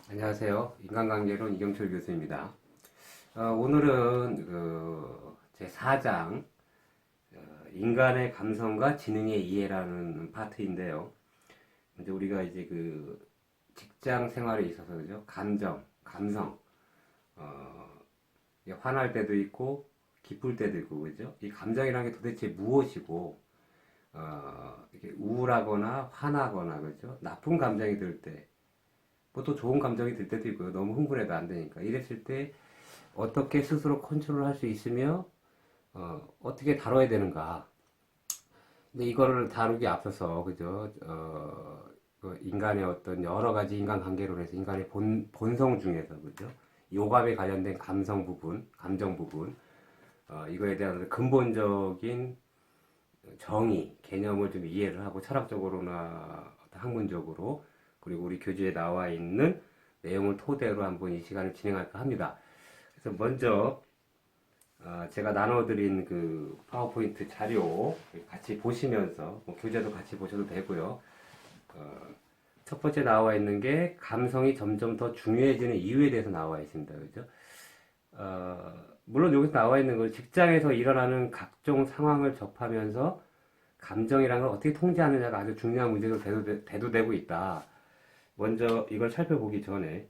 안녕하세요. 인간관계론 이경철 교수입니다. 오늘은 제 4장 인간의 감성과 지능의 이해라는 파트인데요. 이제 우리가 이제 직장 생활에 있어서 그죠? 감성, 화날 때도 있고 기쁠 때도 있고 그죠? 이 감정이라는 게 도대체 무엇이고 이렇게 우울하거나 화나거나 그죠? 나쁜 감정이 들 때, 뭐 또 좋은 감정이 들 때도 있고요. 너무 흥분해도 안 되니까. 이랬을 때 어떻게 스스로 컨트롤 할 수 있으며 어떻게 다뤄야 되는가. 근데 이거를 다루기 앞서서 그죠? 인간의 어떤 여러 가지 인간관계론에서 인간의 본성 중에서 그죠? 요감에 관련된 감성 부분, 감정 부분, 이거에 대한 근본적인 정의, 개념을 좀 이해를 하고 철학적으로나 학문적으로 그리고 우리 교재에 나와 있는 내용을 토대로 한번 이 시간을 진행할까 합니다. 그래서 먼저 제가 나눠드린 그 파워포인트 자료 같이 보시면서 뭐 교재도 같이 보셔도 되고요. 첫 번째 나와 있는 게 감성이 점점 더 중요해지는 이유에 대해서 나와 있습니다. 그죠? 물론 여기서 나와 있는 건 직장에서 일어나는 각종 상황을 접하면서 감정이라는 걸 어떻게 통제하느냐가 아주 중요한 문제로 대두되고 있다. 먼저 이걸 살펴보기 전에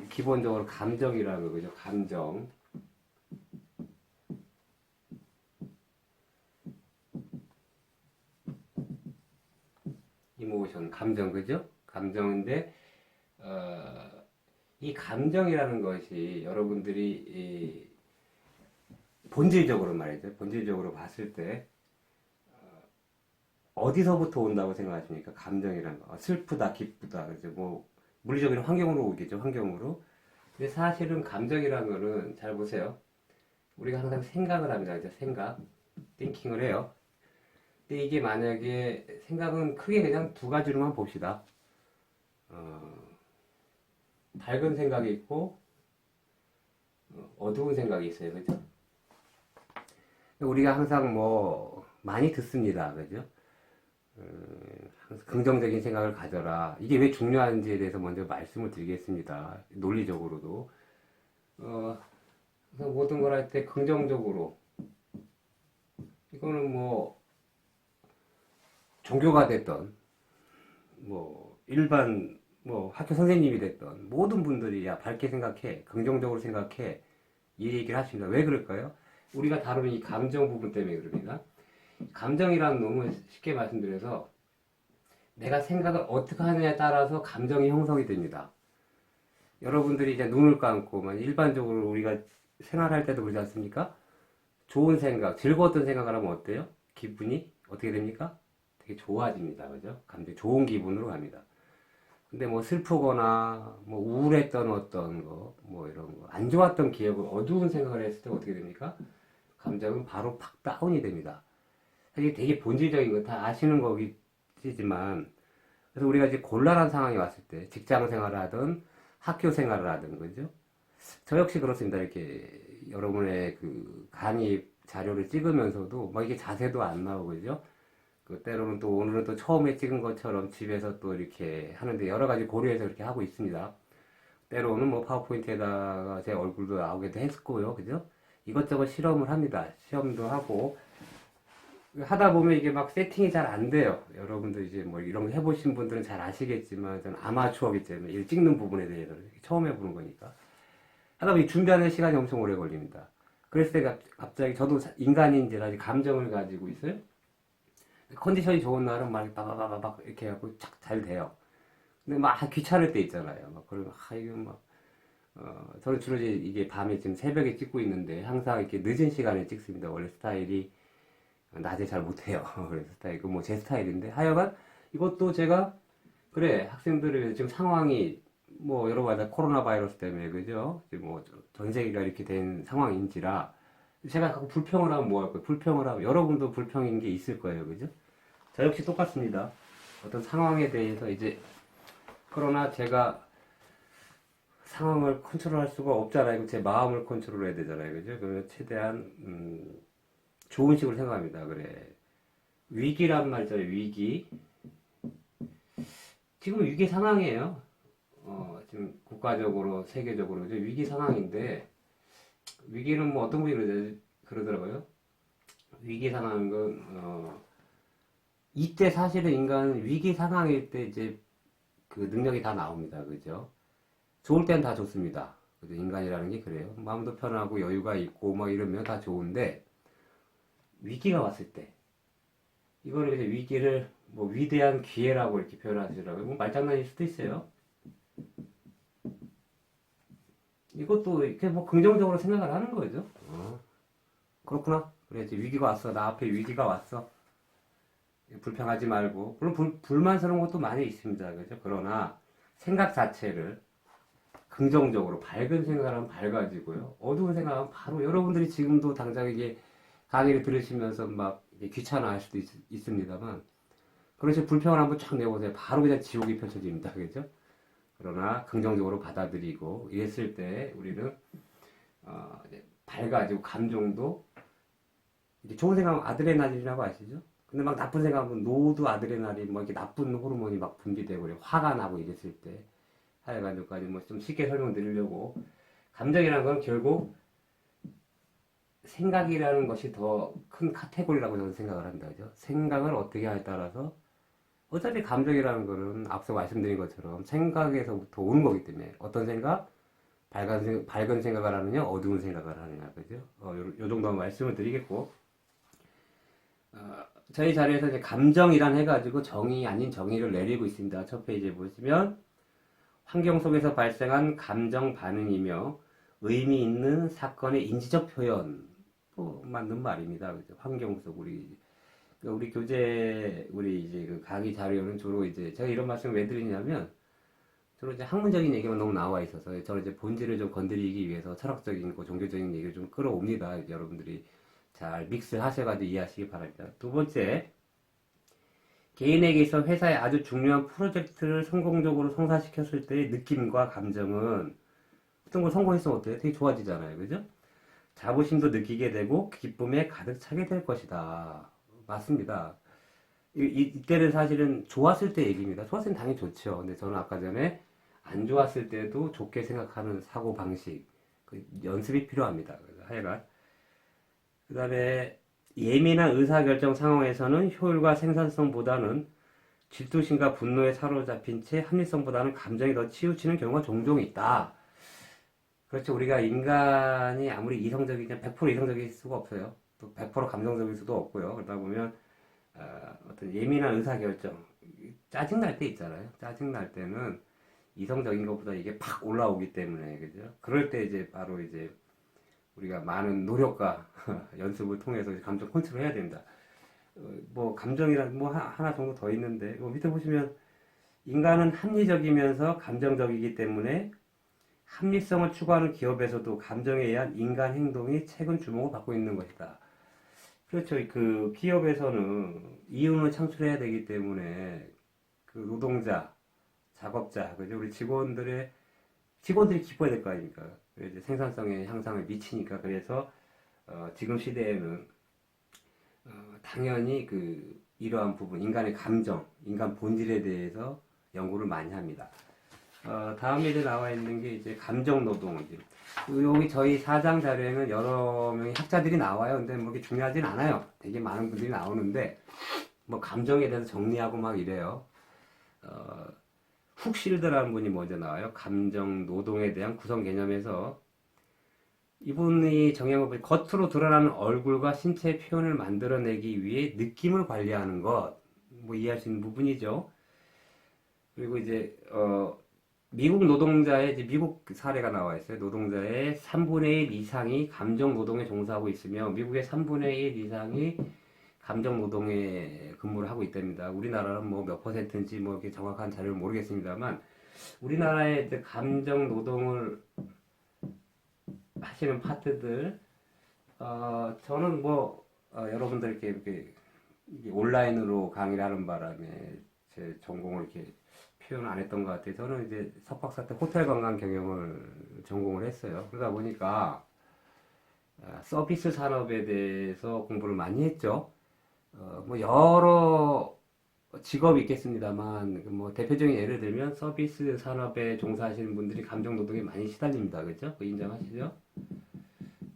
기본적으로 감정이라는 거, 그죠? 감정. 이모션, 감정, 그죠? 감정인데, 이 감정이라는 것이 여러분들이 본질적으로 말이죠. 본질적으로 봤을 때, 어디서부터 온다고 생각하십니까? 감정이라는 거. 슬프다, 기쁘다, 그죠? 뭐, 물리적인 환경으로 오겠죠, 환경으로. 근데 사실은 감정이라는 거는, 잘 보세요. 우리가 항상 생각을 합니다. 그죠? 생각. 띵킹을 해요. 근데 이게 만약에 생각은 크게 그냥 두 가지로만 봅시다. 밝은 생각이 있고 어두운 생각이 있어요. 그죠? 우리가 항상 뭐 많이 듣습니다. 그죠? 긍정적인 생각을 가져라. 이게 왜 중요한지에 대해서 먼저 말씀을 드리겠습니다. 논리적으로도. 그래서 모든 걸 할 때 긍정적으로. 이거는 뭐 종교가 됐던 뭐 일반 뭐 학교 선생님이 됐던 모든 분들이 야 밝게 생각해 긍정적으로 생각해 이 얘기를 하십니다. 왜 그럴까요? 우리가 다루는 이 감정 부분 때문에 그럽니다. 감정이란 너무 쉽게 말씀드려서 내가 생각을 어떻게 하느냐에 따라서 감정이 형성이 됩니다. 여러분들이 이제 눈을 감고 일반적으로 우리가 생활할 때도 그러지 않습니까? 좋은 생각, 즐거웠던 생각을 하면 어때요? 기분이 어떻게 됩니까? 되게 좋아집니다. 그죠? 감정 좋은 기분으로 갑니다. 근데 뭐 슬프거나 뭐 우울했던 어떤 거, 뭐 이런 거, 안 좋았던 기억을 어두운 생각을 했을 때 어떻게 됩니까? 감정은 바로 팍 다운이 됩니다. 사실 되게 본질적인 거 다 아시는 거겠지만, 그래서 우리가 이제 곤란한 상황이 왔을 때, 직장 생활을 하든 학교 생활을 하든, 그죠? 저 역시 그렇습니다. 이렇게 여러분의 그 강의 자료를 찍으면서도 막 이게 자세도 안 나오고, 그죠? 때로는 또 오늘은 또 처음에 찍은 것처럼 집에서 또 이렇게 하는데 여러 가지 고려해서 이렇게 하고 있습니다. 때로는 뭐 파워포인트에다가 제 얼굴도 나오기도 했고요. 그죠? 이것저것 실험을 합니다. 시험도 하고 하다 보면 이게 막 세팅이 잘 안 돼요. 여러분들 이제 뭐 이런 거 해보신 분들은 잘 아시겠지만 저는 아마추어기 때문에 일 찍는 부분에 대해서는 처음 해보는 거니까 하다 보면 준비하는 시간이 엄청 오래 걸립니다. 그랬을 때 갑자기 저도 인간인지라 감정을 가지고 있어요. 컨디션이 좋은 날은 막 바바바바박 이렇게 하고 착 잘 돼요. 근데 막 귀찮을 때 있잖아요. 막 그러면 이거 막 저는 주로 이게 밤에 지금 새벽에 찍고 있는데 항상 이렇게 늦은 시간에 찍습니다. 원래 스타일이 낮에 잘 못해요. 그래서 스타일 뭐 제 스타일인데 하여간 이것도 제가 그래 학생들을 지금 상황이 뭐 여러 가지 코로나 바이러스 때문에 그죠? 지금 뭐 전 세계가 이렇게 된 상황인지라 제가 불평을 하면 뭐 할 거예요? 불평을 하면 여러분도 불평인 게 있을 거예요, 그죠? 저 역시 똑같습니다. 어떤 상황에 대해서 이제 그러나 제가 상황을 컨트롤할 수가 없잖아요. 제 마음을 컨트롤해야 되잖아요. 그죠? 그러면 최대한 좋은 식으로 생각합니다. 그래. 위기란 말 있잖아요. 위기. 지금 위기 상황이에요. 지금 국가적으로 세계적으로 이제 위기 상황인데 위기는 뭐 어떤 분이 그러더라고요. 위기 상황인 건 이때 사실은 인간은 위기 상황일 때 이제 그 능력이 다 나옵니다. 그죠? 좋을 땐 다 좋습니다. 그죠? 인간이라는 게 그래요. 마음도 편하고 여유가 있고 뭐 이러면 다 좋은데 위기가 왔을 때 이거를 이제 위기를 뭐 위대한 기회라고 이렇게 표현하시더라고요. 뭐 말장난일 수도 있어요. 이것도 이렇게 뭐 긍정적으로 생각을 하는 거죠. 그렇구나. 그래, 이제 위기가 왔어. 나 앞에 위기가 왔어. 불평하지 말고. 물론 불만스러운 것도 많이 있습니다. 그죠? 그러나 생각 자체를 긍정적으로 밝은 생각을 하면 밝아지고요. 어두운 생각하면 바로 여러분들이 지금도 당장 이게 강의를 들으시면서 막 귀찮아 할 수도 있습니다만 그렇지 불평을 한번 쫙 내보세요. 바로 그냥 지옥이 펼쳐집니다. 그죠? 그러나 긍정적으로 받아들이고 이랬을 때 우리는 밝아지고 감정도 이제 좋은 생각하면 아드레날린이라고 아시죠? 근데 막 나쁜 생각하면 노드 아드레날린 뭐 이렇게 나쁜 호르몬이 막 분비되고 그래. 화가 나고 이랬을 때 하여간까지 뭐 좀 쉽게 설명드리려고 감정이라는 건 결국 생각이라는 것이 더 큰 카테고리라고 저는 생각을 합니다. 그죠? 생각을 어떻게 하냐에 따라서 어차피 감정이라는 거는 앞서 말씀드린 것처럼 생각에서부터 오는 거기 때문에 어떤 생각? 밝은 생각을 하느냐, 어두운 생각을 하느냐, 그죠? 요 정도만 말씀을 드리겠고, 저희 자료에서 이제 감정이란 해가지고 정의 아닌 정의를 내리고 있습니다. 첫 페이지에 보시면, 환경 속에서 발생한 감정 반응이며, 의미 있는 사건의 인지적 표현, 뭐, 맞는 말입니다. 그죠? 환경 속 우리 교재, 우리 이제 그 강의 자료는 주로 이제, 제가 이런 말씀을 왜 드리냐면, 주로 이제 학문적인 얘기만 너무 나와 있어서 저는 이제 본질을 좀 건드리기 위해서 철학적인 거, 종교적인 얘기를 좀 끌어옵니다. 여러분들이 잘 믹스를 하셔가지고 이해하시기 바랍니다. 두 번째, 개인에게 있어 회사의 아주 중요한 프로젝트를 성공적으로 성사시켰을 때의 느낌과 감정은 어떤 걸 성공했으면 어때요? 되게 좋아지잖아요. 그죠? 자부심도 느끼게 되고 기쁨에 가득 차게 될 것이다. 맞습니다. 이때는 사실은 좋았을 때 얘기입니다. 좋았을 땐 당연히 좋죠. 근데 저는 아까 전에 안 좋았을 때도 좋게 생각하는 사고 방식, 그 연습이 필요합니다. 그래서 하여간 그 다음에 예민한 의사결정 상황에서는 효율과 생산성보다는 질투심과 분노에 사로잡힌 채 합리성보다는 감정이 더 치우치는 경우가 종종 있다. 그렇죠. 우리가 인간이 아무리 이성적이냐 100% 이성적일 수가 없어요. 또 100% 감정적일 수도 없고요. 그러다 보면 어떤 예민한 의사결정, 짜증날 때 있잖아요. 짜증날 때는 이성적인 것보다 이게 팍 올라오기 때문에, 그죠? 그럴 때 이제 바로 이제 우리가 많은 노력과 연습을 통해서 감정 컨트롤 해야 됩니다. 뭐, 감정이란 뭐 하나 정도 더 있는데, 밑에 보시면 인간은 합리적이면서 감정적이기 때문에 합리성을 추구하는 기업에서도 감정에 의한 인간 행동이 최근 주목을 받고 있는 것이다. 그렇죠. 그 기업에서는 이윤을 창출해야 되기 때문에 그 노동자, 작업자, 그죠? 우리 직원들이 기뻐야 될 거 아닙니까? 이제 생산성의 향상을 미치니까 그래서 지금 시대에는 당연히 이러한 부분, 인간의 감정, 인간 본질에 대해서 연구를 많이 합니다. 다음 예에 나와 있는 게 이제 감정 노동이지. 여기 저희 사장 자료에는 여러 명의 학자들이 나와요. 근데 뭐 그게 중요하진 않아요. 되게 많은 분들이 나오는데 뭐 감정에 대해서 정리하고 막 이래요. 훅실드라는 분이 먼저 나와요. 감정 노동에 대한 구성 개념에서 이분이 정의한 것 겉으로 드러나는 얼굴과 신체 표현을 만들어내기 위해 느낌을 관리하는 것, 뭐 이해할 수 있는 부분이죠. 그리고 이제 미국 노동자의 이제 미국 사례가 나와 있어요. 노동자의 3분의 1 이상이 감정 노동에 종사하고 있으며 미국의 3분의 1 이상이 감정 노동에 근무를 하고 있답니다. 우리나라는 뭐 몇 퍼센트인지 뭐 이렇게 정확한 자료를 모르겠습니다만 우리나라의 이제 감정 노동을 하시는 파트들 저는 뭐 여러분들 이렇게 온라인으로 강의를 하는 바람에 제 전공을 이렇게 표현 안 했던 것 같아요. 저는 이제 석박사 때 호텔 관광 경영을 전공을 했어요. 그러다 보니까 서비스 산업에 대해서 공부를 많이 했죠. 뭐 여러 직업이 있겠습니다만, 뭐, 대표적인 예를 들면 서비스 산업에 종사하시는 분들이 감정 노동에 많이 시달립니다. 그죠? 그 인정하시죠?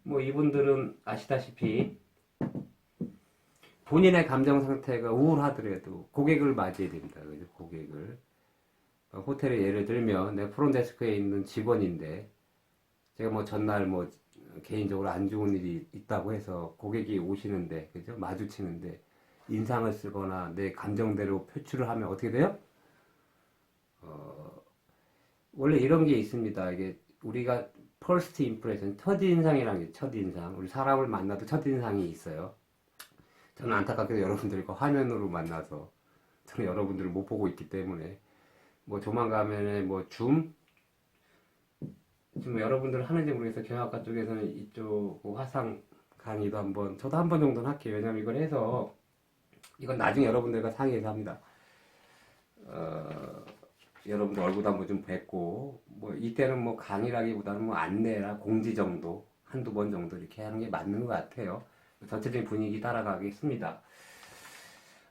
뭐, 이분들은 아시다시피 본인의 감정 상태가 우울하더라도 고객을 맞이해야 됩니다. 그죠? 고객을. 호텔에 예를 들면, 내 프론데스크에 있는 직원인데, 제가 뭐 전날 뭐 개인적으로 안 좋은 일이 있다고 해서 고객이 오시는데, 그죠? 마주치는데, 인상을 쓰거나 내 감정대로 표출을 하면 어떻게 돼요? 어, 원래 이런 게 있습니다. 이게 우리가 first impression, 첫인상이라는 게 첫인상. 우리 사람을 만나도 첫인상이 있어요. 저는 안타깝게도 여러분들과 화면으로 만나서 저는 여러분들을 못 보고 있기 때문에 뭐 조만간에 뭐 지금 여러분들 하는지 모르겠어요. 경영학과 쪽에서는 이쪽 그 화상 강의도 한번 저도 한 번 정도는 할게요. 왜냐면 이걸 해서 이건 나중에 여러분들과 상의해서 합니다. 어, 여러분들 얼굴도 한번 좀 뵙고 뭐 이때는 뭐 강의라기보다는 뭐 안내나 공지 정도 한두 번 정도 이렇게 하는 게 맞는 것 같아요. 전체적인 분위기 따라가겠습니다.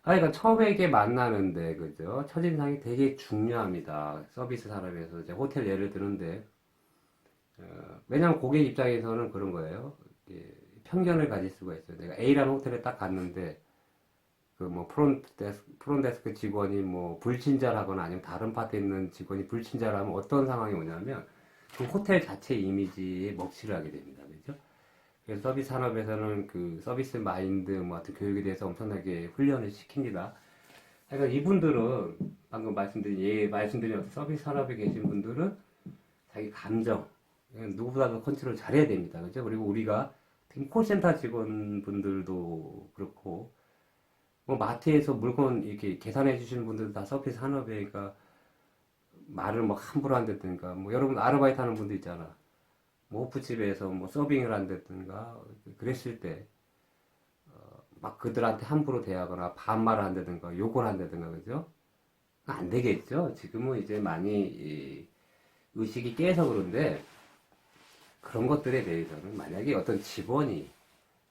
그러니까 처음에 이게 만나는데 그죠? 첫인상이 되게 중요합니다. 서비스 산업에서 이제 호텔 예를 드는데 왜냐면 고객 입장에서는 그런 거예요. 편견을 가질 수가 있어요. 내가 A라는 호텔에 딱 갔는데 그 뭐 프론데스크 직원이 뭐 불친절하거나 아니면 다른 파트에 있는 직원이 불친절하면 어떤 상황이 오냐면 그 호텔 자체 이미지에 먹칠을 하게 됩니다. 그죠? 그래서 서비스 산업에서는 그 서비스 마인드 뭐 같은 교육에 대해서 엄청나게 훈련을 시킵니다. 그러니까 이분들은 방금 말씀드린 어떤 서비스 산업에 계신 분들은 자기 감정 누구보다도 컨트롤 잘해야 됩니다. 그죠? 그리고 우리가 특히 콜센터 직원분들도 그렇고 뭐 마트에서 물건 이렇게 계산해 주시는 분들도 다 서비스 산업이니까 말을 뭐 함부로 한다든가 뭐 여러분 아르바이트 하는 분들 있잖아. 뭐 호프집에서 뭐 서빙을 한다든가 그랬을 때 막 그들한테 함부로 대하거나 반말을 한다든가 욕을 한다든가 그죠? 안 되겠죠. 지금은 이제 많이 의식이 깨서 그런데 그런 것들에 대해서는 만약에 어떤 직원이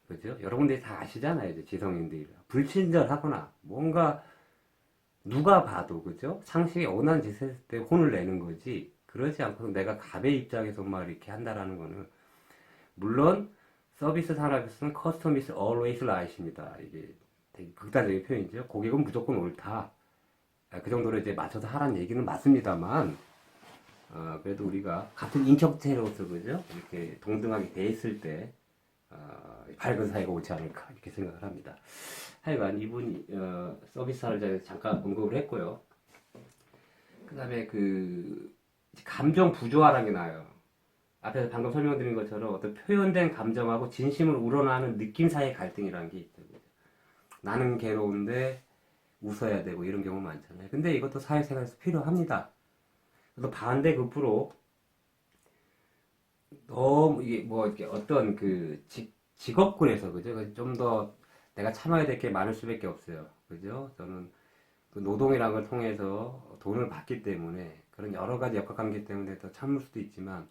그죠? 여러분들이 다 아시잖아요. 이제 지성인들이 불친절하거나 뭔가 누가 봐도 그죠? 상식에 어긋난 짓을 했을 때 혼을 내는 거지. 그러지 않고 내가 갑의 입장에서 막 이렇게 한다라는 거는 물론 서비스 산업에서는 커스텀 is always right입니다. 이게 되게 극단적인 표현이죠. 고객은 무조건 옳다. 그 정도로 이제 맞춰서 하라는 얘기는 맞습니다만 그래도 우리가 같은 인격체로서 그죠? 이렇게 동등하게 대했을 때 밝은 사회가 옳지 않을까 이렇게 생각을 합니다. 하여간 이분이 서비스 산업에 잠깐 언급을 했고요. 그 다음에 그 감정 부조화라는 게 나와요. 앞에서 방금 설명드린 것처럼 어떤 표현된 감정하고 진심으로 우러나는 느낌 사이의 갈등이라는 게 있다고요. 나는 괴로운데 웃어야 되고 이런 경우 많잖아요. 근데 이것도 사회생활에서 필요합니다. 또 반대급부로 너무 이게 뭐 이렇게 어떤 그 직업군에서 그죠? 좀 더 내가 참아야 될 게 많을 수밖에 없어요. 그죠? 저는 그 노동이라는 걸 통해서 돈을 받기 때문에 그런 여러 가지 역학관계 때문에 더 참을 수도 있지만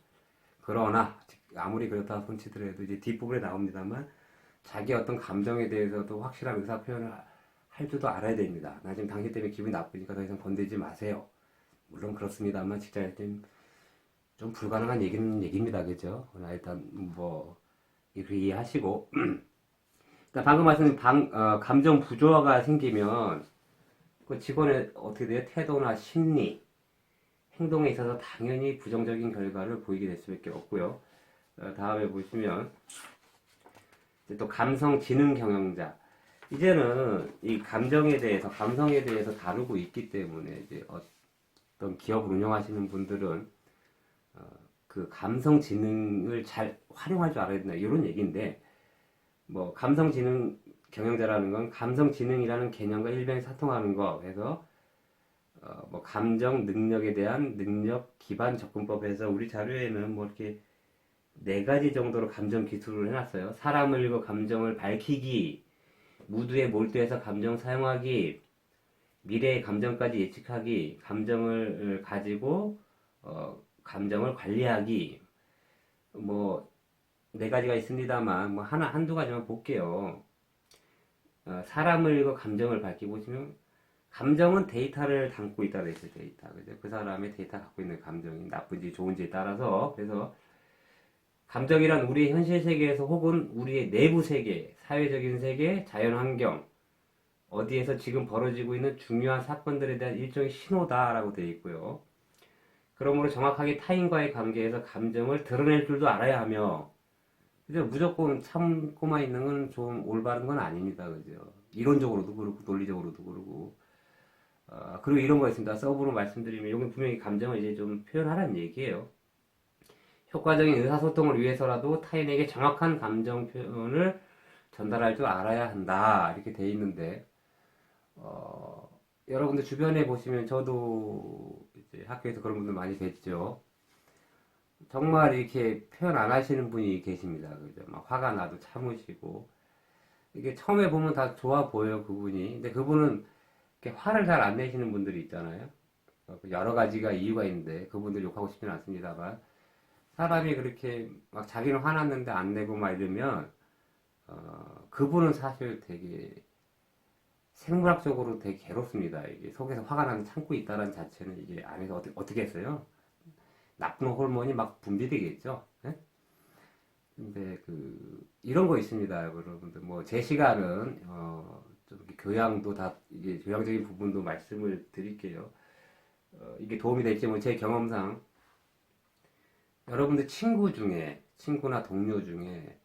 그러나 아무리 그렇다 손치더라도 이제 뒷부분에 나옵니다만 자기 어떤 감정에 대해서도 확실한 의사 표현을 할 줄도 알아야 됩니다. 나 지금 당신 때문에 기분이 나쁘니까 더 이상 건들지 마세요. 물론 그렇습니다만 직장일 땐좀 불가능한 얘기입니다. 그죠? 그러나 일단 뭐 이렇게 이해하시고 그러니까 방금 말씀드린 감정 부조화가 생기면 그 직원의 어떻게 돼요? 태도나 심리, 행동에 있어서 당연히 부정적인 결과를 보이게 될 수밖에 없고요. 다음에 보시면 이제 또 감성 지능 경영자. 이제는 이 감정에 대해서, 감성에 대해서 다루고 있기 때문에 이제 어떤 기업을 운영하시는 분들은 그 감성 지능을 잘 활용할 줄 알아야 된다. 이런 얘기인데, 뭐 감성 지능 경영자라는 건 감성 지능이라는 개념과 일맥상통하는 거 해서 뭐 감정 능력에 대한 능력 기반 접근법에서 우리 자료에는 뭐 이렇게 네 가지 정도로 감정 기술을 해놨어요. 사람을 읽어 감정을 밝히기, 무드에 몰두해서 감정 사용하기, 미래의 감정까지 예측하기, 감정을 가지고 감정을 관리하기, 뭐 네 가지가 있습니다만 뭐 한두 가지만 볼게요. 사람을 읽어 감정을 밝히고 보시면 감정은 데이터를 담고 있다고 했어요. 데이터. 그죠? 그 사람의 데이터 갖고 있는 감정이 나쁜지 좋은지에 따라서. 그래서 감정이란 우리의 현실 세계에서 혹은 우리의 내부 세계, 사회적인 세계, 자연 환경, 어디에서 지금 벌어지고 있는 중요한 사건들에 대한 일종의 신호다라고 되어 있고요. 그러므로 정확하게 타인과의 관계에서 감정을 드러낼 줄도 알아야 하며, 그죠? 무조건 참고만 있는 건 좀 올바른 건 아닙니다. 그죠? 이론적으로도 그렇고, 논리적으로도 그렇고. 그리고 이런 거 있습니다. 서브로 말씀드리면, 여기 분명히 감정을 이제 좀 표현하라는 얘기예요. 효과적인 의사소통을 위해서라도 타인에게 정확한 감정 표현을 전달할 줄 알아야 한다. 이렇게 돼 있는데, 여러분들 주변에 보시면 저도 이제 학교에서 그런 분들 많이 뵀죠. 정말 이렇게 표현 안 하시는 분이 계십니다. 그죠? 막 화가 나도 참으시고. 이게 처음에 보면 다 좋아 보여요, 그분이. 근데 그분은 이렇게 화를 잘 안 내시는 분들이 있잖아요. 여러 가지가 이유가 있는데, 그분들 욕하고 싶지는 않습니다만. 사람이 그렇게 막 자기는 화났는데 안 내고 막 이러면, 그분은 사실 되게 생물학적으로 되게 괴롭습니다. 이게 속에서 화가 나는 참고 있다는 자체는 이게 안에서 어떻게 했어요? 나쁜 호르몬이 막 분비되겠죠. 예? 근데 이런 거 있습니다, 여러분들. 뭐 제 시간은 좀 이렇게 교양도 다 이게 교양적인 부분도 말씀을 드릴게요. 이게 도움이 될지 뭐 제 경험상 여러분들 친구나 동료 중에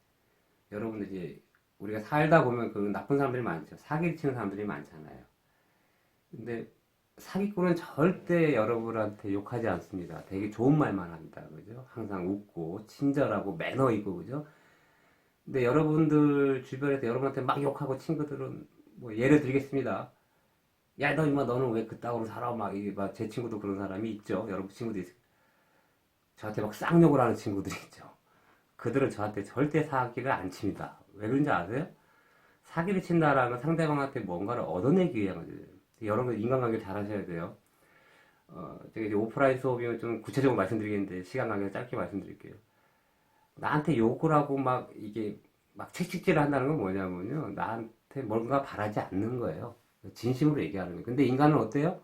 여러분들 이제 우리가 살다 보면 그 나쁜 사람들이 많죠. 사기를 치는 사람들이 많잖아요. 근데 사기꾼은 절대 여러분한테 욕하지 않습니다. 되게 좋은 말만 합니다. 그죠? 항상 웃고, 친절하고, 매너 있고, 그죠? 근데 여러분들 주변에서 여러분한테 막 욕하고 친구들은, 뭐, 예를 들겠습니다. 야, 너 임마, 너는 왜 그따구로 살아? 막, 이게 막, 제 친구도 그런 사람이 있죠. 여러분 친구도 있어요. 저한테 막 쌍욕을 하는 친구들이 있죠. 그들은 저한테 절대 사기를 안 칩니다. 왜 그런지 아세요? 사기를 친다라는 건 상대방한테 뭔가를 얻어내기 위한 거죠. 여러분 인간관계 잘 하셔야 돼요. 제가 이제 오프라인 수업이면 좀 구체적으로 말씀드리겠는데 시간 관계에서 짧게 말씀드릴게요. 나한테 욕을 하고 막 이게 막 채찍질을 한다는 건 뭐냐면요. 나한테 뭔가 바라지 않는 거예요. 진심으로 얘기하는 거예요. 근데 인간은 어때요?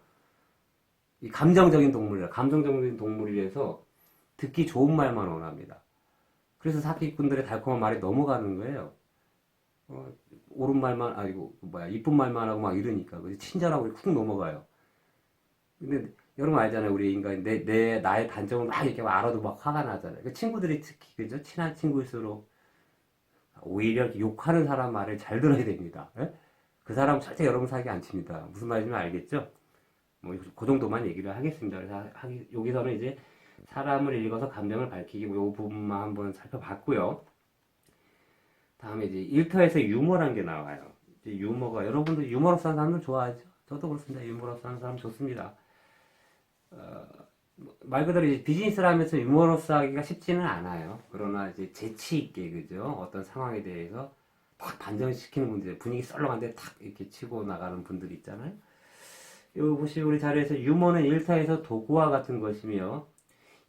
이 감정적인 동물이라 감정적인 동물이라서 듣기 좋은 말만 원합니다. 그래서 사기꾼들의 달콤한 말이 넘어가는 거예요. 어, 옳은 말만 아니고 뭐야 이쁜 말만 하고 막 이러니까 그래서 친절하고 쿡 넘어가요. 근데 여러분 알잖아요. 우리 인간이 나의 단점을 막 이렇게 알아도 막 화가 나잖아요. 그 친구들이 특히 그죠? 친한 친구일수록 오히려 욕하는 사람 말을 잘 들어야 됩니다. 예? 그 사람 절대 여러분 사기 안 칩니다. 무슨 말인지 알겠죠? 뭐 그 정도만 얘기를 하겠습니다. 그래서 여기서는 이제 사람을 읽어서 감정을 밝히기 뭐 이 부분만 한번 살펴봤고요. 다음에 이제 일터에서 유머란 게 나와요. 이제 유머가 여러분들 유머러스한 사람들 좋아하죠? 저도 그렇습니다. 유머러스한 사람 좋습니다. 말 그대로 이제 비즈니스를 하면서 유머러스하기가 쉽지는 않아요. 그러나 이제 재치 있게 그죠? 어떤 상황에 대해서 탁 반전시키는 분들, 분위기 썰렁한데 탁 이렇게 치고 나가는 분들이 있잖아요. 요 보시면 우리 자료에서 유머는 일터에서 도구와 같은 것이며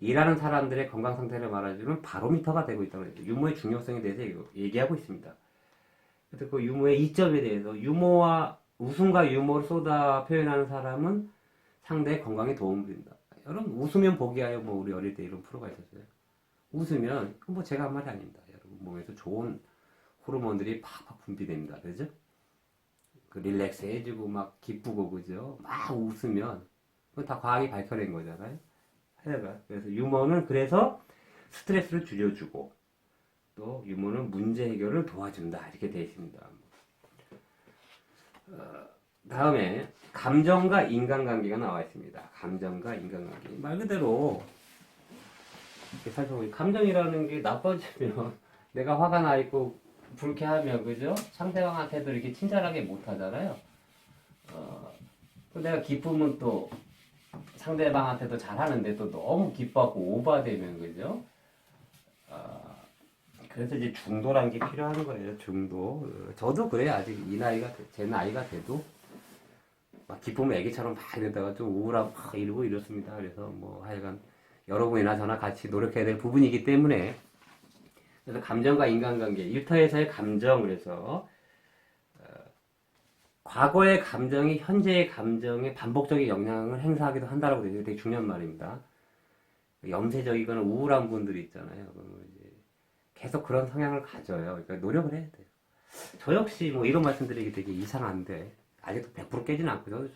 일하는 사람들의 건강 상태를 말해주는 바로미터가 되고 있다고 해요. 유머의 중요성에 대해서 얘기하고 있습니다. 그래서 그 유머의 이점에 대해서 유머와 웃음과 유머를 쏟아 표현하는 사람은 상대의 건강에 도움을 드린다. 여러분 웃으면 복이 하여 뭐 우리 어릴 때 이런 프로가 있었어요. 웃으면 뭐 제가 한 말이 아닙니다. 여러분 몸에서 좋은 호르몬들이 팍팍 분비됩니다. 그죠? 그 릴렉스 해주고 막 기쁘고 그죠? 막 웃으면 그건 다 과학이 밝혀낸 거잖아요. 하여간 그래서 유머는 그래서 스트레스를 줄여주고 또 유머는 문제 해결을 도와준다 이렇게 되어 있습니다. 다음에 감정과 인간관계가 나와 있습니다. 감정과 인간관계 말 그대로 이렇게 살펴보면 감정이라는 게 나빠지면 내가 화가 나 있고 불쾌하면 그죠? 상대방한테도 이렇게 친절하게 못 하잖아요. 내가 기쁘면 또 상대방한테도 잘하는데 또 너무 기뻐하고 오버되면 그죠? 그래서 이제 중도라는 게 필요한 거예요. 중도. 저도 그래요. 아직 이 나이가 제 나이가 돼도 막 기쁘면 애기처럼 막 이러다가 좀 우울하고 막 이러고 이렇습니다. 그래서 뭐 하여간 여러분이나 저나 같이 노력해야 될 부분이기 때문에 그래서 감정과 인간관계 일터에서의 감정 그래서 과거의 감정이 현재의 감정에 반복적인 영향을 행사하기도 한다라고 되게 되게 중요한 말입니다. 염세적이거나 우울한 분들이 있잖아요. 그러면 이제 계속 그런 성향을 가져요. 그러니까 노력을 해야 돼요. 저 역시 뭐 이런 말씀드리기 되게 이상한데 아직도 100% 깨지는 않고요.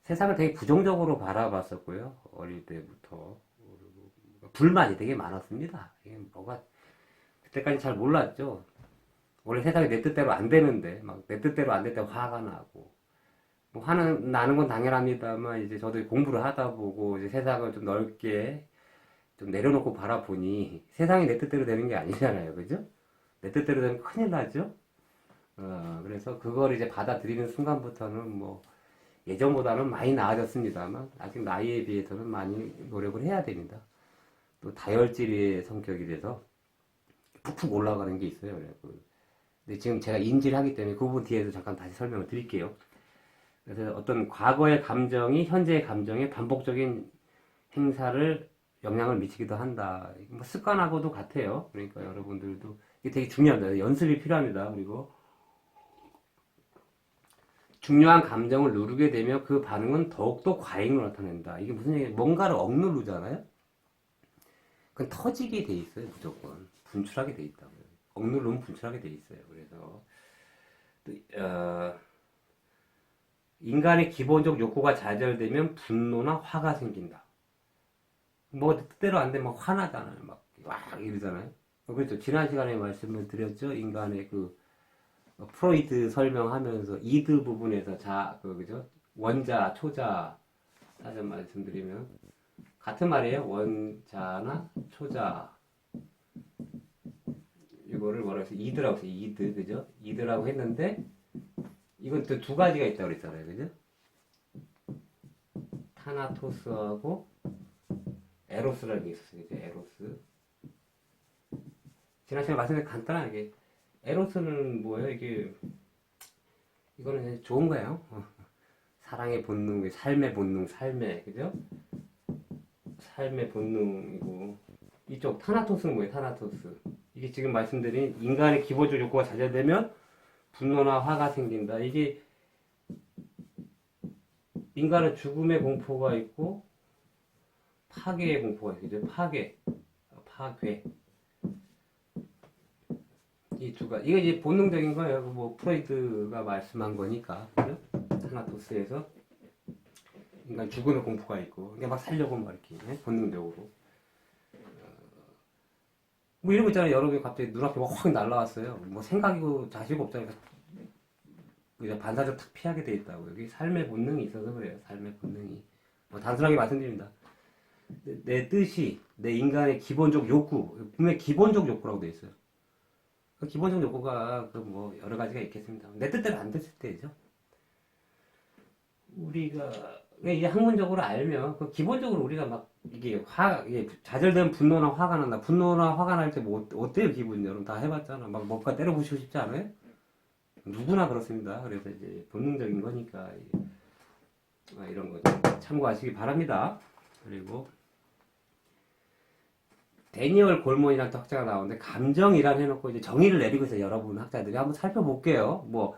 세상을 되게 부정적으로 바라봤었고요. 어릴 때부터 불만이 되게 많았습니다. 이게 뭐가 그때까지 잘 몰랐죠. 원래 세상이 내 뜻대로 안 되는데 막 내 뜻대로 안 될 때 화가 나고 뭐 화는 나는 건 당연합니다만 이제 저도 공부를 하다 보고 이제 세상을 좀 넓게 좀 내려놓고 바라보니 세상이 내 뜻대로 되는 게 아니잖아요, 그죠? 내 뜻대로 되면 큰일 나죠. 그래서 그걸 이제 받아들이는 순간부터는 뭐 예전보다는 많이 나아졌습니다만 아직 나이에 비해서는 많이 노력을 해야 됩니다. 또 다혈질의 성격이 돼서 푹푹 올라가는 게 있어요. 근데 지금 제가 인지를 하기 때문에 그 부분 뒤에서 잠깐 다시 설명을 드릴게요. 그래서 어떤 과거의 감정이 현재의 감정에 반복적인 행사를 영향을 미치기도 한다. 뭐 습관하고도 같아요. 그러니까 여러분들도 이게 되게 중요합니다. 연습이 필요합니다. 그리고 중요한 감정을 누르게 되면 그 반응은 더욱더 과잉으로 나타낸다. 이게 무슨 얘기예요? 뭔가를 억누르잖아요? 그건 터지게 돼 있어요. 무조건. 분출하게 돼 있다고요. 억누르면 분출하게 돼 있어요. 그래서 인간의 기본적 욕구가 좌절되면 분노나 화가 생긴다. 뭐 뜻대로 안 되면 화나잖아요. 막 이러잖아요. 그렇죠. 지난 시간에 말씀을 드렸죠. 인간의 그 프로이트 설명하면서 이드 부분에서 그죠? 원자, 초자 다시 말씀드리면 같은 말이에요. 원자나 초자 이거를 뭐라고 해서 이드라고 했어요. 이드 그죠? 이드라고 했는데 이건 또 두 가지가 있다고 그랬잖아요. 그죠? 타나토스하고 에로스라는 게 있었어요. 그죠? 에로스. 지난 시간에 말씀드린 간단하게 에로스는 뭐예요? 이거는 좋은 거예요. 사랑의 본능, 삶의 본능, 그죠? 삶의 본능이고 이쪽 타나토스는 뭐예요? 타나토스. 이게 지금 말씀드린 인간의 기본적 욕구가 좌절되면 분노나 화가 생긴다. 이게 인간은 죽음의 공포가 있고 파괴의 공포가 있죠. 파괴. 이 두 가지. 이거 이제 본능적인 거예요. 뭐 프로이트가 말씀한 거니까. 그죠? 타나토스에서 인간 죽음의 공포가 있고, 그냥 막 살려고 막 이렇게 본능적으로. 뭐 이런 거 있잖아요. 여러분이 갑자기 눈앞에 확 날라왔어요. 뭐 생각이고 자식 없잖아요. 그냥 반사적 탁 피하게 돼 있다고. 여기 삶의 본능이 있어서 그래요. 삶의 본능이. 뭐 단순하게 말씀드립니다. 내 뜻이, 내 인간의 기본적 욕구, 분명히 기본적 욕구라고 돼 있어요. 그 기본적 욕구가 그 뭐 여러 가지가 있겠습니다. 내 뜻대로 안 됐을 때죠. 우리가 이제 학문적으로 알면 그 기본적으로 우리가 막 이게 좌절된 분노나 화가 난다. 분노나 화가 날 때 뭐 어때요 기분? 여러분 다 해봤잖아. 막 뭔가 때려부시고 싶지 않아요? 누구나 그렇습니다. 그래서 이제 본능적인 거니까 이런 거 참고하시기 바랍니다. 그리고 데니얼 골먼이라는 또 학자가 나오는데 감정이란 해놓고 이제 정의를 내리고 있어요. 여러분 학자들이 한번 살펴볼게요. 뭐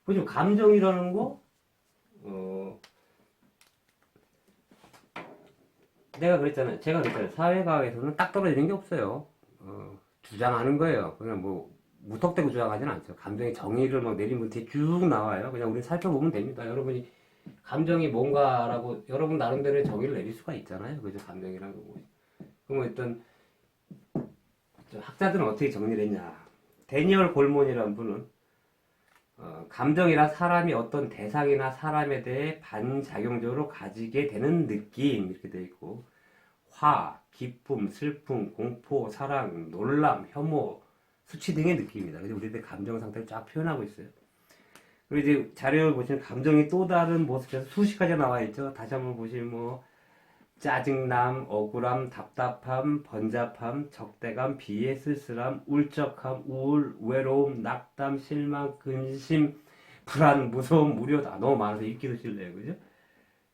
보시면 감정이라는 거 제가 그랬잖아요. 사회과학에서는 딱 떨어지는 게 없어요. 주장하는 거예요. 그냥 뭐 무턱대고 주장하지는 않죠. 감정의 정의를 막 내리면 뒤에 쭉 나와요. 그냥 우리 살펴보면 됩니다. 여러분이 감정이 뭔가라고 여러분 나름대로의 정의를 내릴 수가 있잖아요. 그죠? 감정이란 거고. 그럼 일단 학자들은 어떻게 정리를 했냐. 데니얼 골몬이라는 분은 감정이란 사람이 어떤 대상이나 사람에 대해 반작용적으로 가지게 되는 느낌 이렇게 되어 있고 화, 기쁨, 슬픔, 공포, 사랑, 놀람, 혐오, 수치 등의 느낌입니다. 그래서 우리들 감정 상태를 쫙 표현하고 있어요. 그리고 이제 자료를 보시면 감정이 또 다른 모습에서 수십 가지가 나와 있죠. 다시 한번 보시면 뭐 짜증남, 억울함, 답답함, 번잡함, 적대감, 비애, 쓸쓸함, 울적함, 우울, 외로움, 낙담, 실망, 근심, 불안, 무서움, 무료 다 너무 많아서 읽기도 싫네요, 그죠?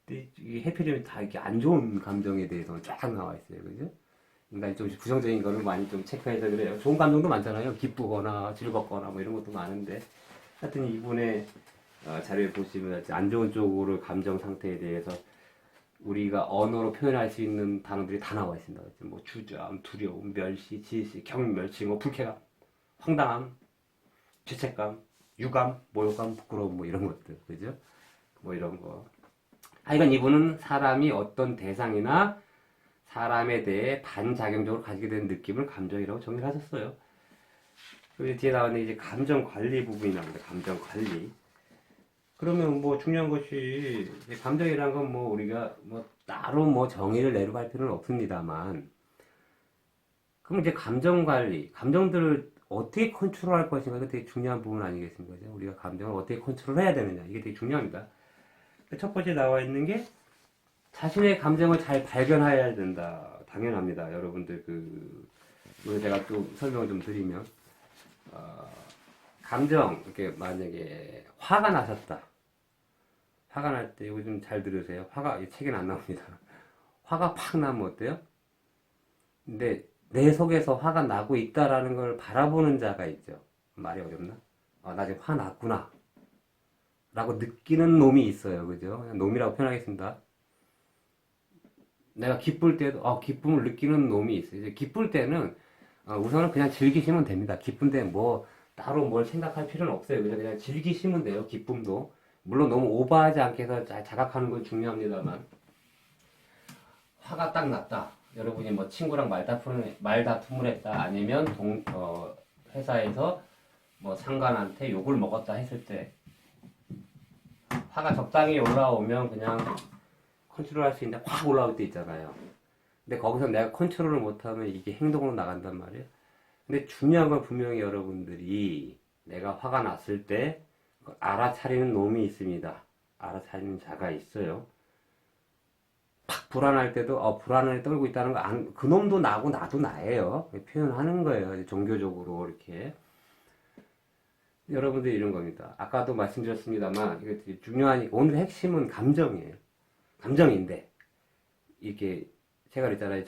근데 이 해피림이 다 이렇게 안 좋은 감정에 대해서 쫙 나와 있어요, 그죠? 인간이 좀 부정적인 거를 많이 좀 체크해서 그래요. 좋은 감정도 많잖아요. 기쁘거나 즐겁거나 뭐 이런 것도 많은데 하여튼 이분의 자료에 보시면 안 좋은 쪽으로 감정 상태에 대해서 우리가 언어로 표현할 수 있는 단어들이 다 나와 있습니다. 뭐 주저함, 두려움, 멸시, 질시, 경멸, 증오, 불쾌감, 황당함, 죄책감, 유감, 모욕감, 부끄러움 뭐 이런 것들, 그죠? 뭐 이런 거. 하여간 이분은 사람이 어떤 대상이나 사람에 대해 반작용적으로 가지게 되는 느낌을 감정이라고 정의를 하셨어요. 그리고 뒤에 나오는 이제 감정 관리 부분이 나옵니다. 감정 관리. 그러면 뭐 중요한 것이 감정이란 건 뭐 우리가 뭐 따로 뭐 정의를 내려갈 필요는 없습니다만, 그럼 이제 감정 관리, 감정들을 어떻게 컨트롤할 것인가, 가 되게 중요한 부분 아니겠습니까? 우리가 감정을 어떻게 컨트롤해야 되느냐, 이게 되게 중요합니다. 첫 번째 나와 있는 게 자신의 감정을 잘 발견해야 된다. 당연합니다. 여러분들 오늘 제가 또 설명을 좀 드리면, 감정, 이렇게 만약에 화가 나셨다. 화가 날 때, 이거 좀 잘 들으세요. 이 책에는 안 나옵니다. 화가 팍 나면 어때요? 근데 내 속에서 화가 나고 있다라는 걸 바라보는 자가 있죠. 말이 어렵나? 나 지금 화 났구나. 라고 느끼는 놈이 있어요. 그죠? 그냥 놈이라고 표현하겠습니다. 내가 기쁠 때도, 기쁨을 느끼는 놈이 있어요. 이제 기쁠 때는, 우선은 그냥 즐기시면 됩니다. 기쁜 데는 뭐, 따로 뭘 생각할 필요는 없어요. 그냥 즐기시면 돼요. 기쁨도. 물론 너무 오버하지 않게 해서 자각하는 건 중요합니다만. 화가 딱 났다. 여러분이 뭐 친구랑 말다툼을 했다. 아니면 회사에서 뭐 상관한테 욕을 먹었다 했을 때, 화가 적당히 올라오면 그냥 컨트롤할 수 있는데 확 올라올 때 있잖아요. 근데 거기서 내가 컨트롤을 못하면 이게 행동으로 나간단 말이에요. 근데 중요한 건 분명히 여러분들이 내가 화가 났을 때 알아차리는 놈이 있습니다. 알아차리는 자가 있어요. 팍 불안할 때도 불안을 떨고 있다는 거, 그 놈도 나고 나도 나예요. 표현하는 거예요. 종교적으로 이렇게. 여러분들이 이런 겁니다. 아까도 말씀드렸습니다만, 이게 중요한, 오늘 핵심은 감정이에요. 감정인데, 이렇게, 제가 그랬잖아요.